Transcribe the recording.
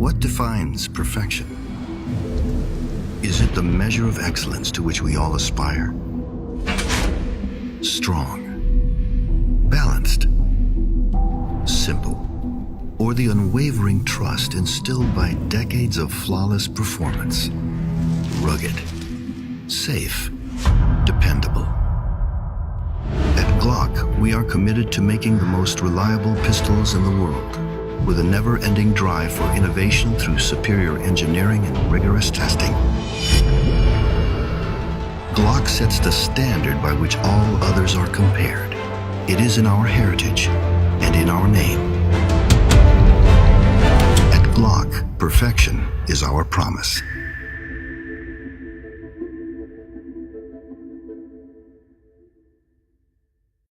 What defines perfection? Is it the measure of excellence to which we all aspire? Strong, balanced, simple, or the unwavering trust instilled by decades of flawless performance? Rugged, safe, dependable. At Glock, we are committed to making the most reliable pistols in the world, with a never-ending drive for innovation through superior engineering and rigorous testing. Glock sets the standard by which all others are compared. It is in our heritage and in our name. At Glock, perfection is our promise.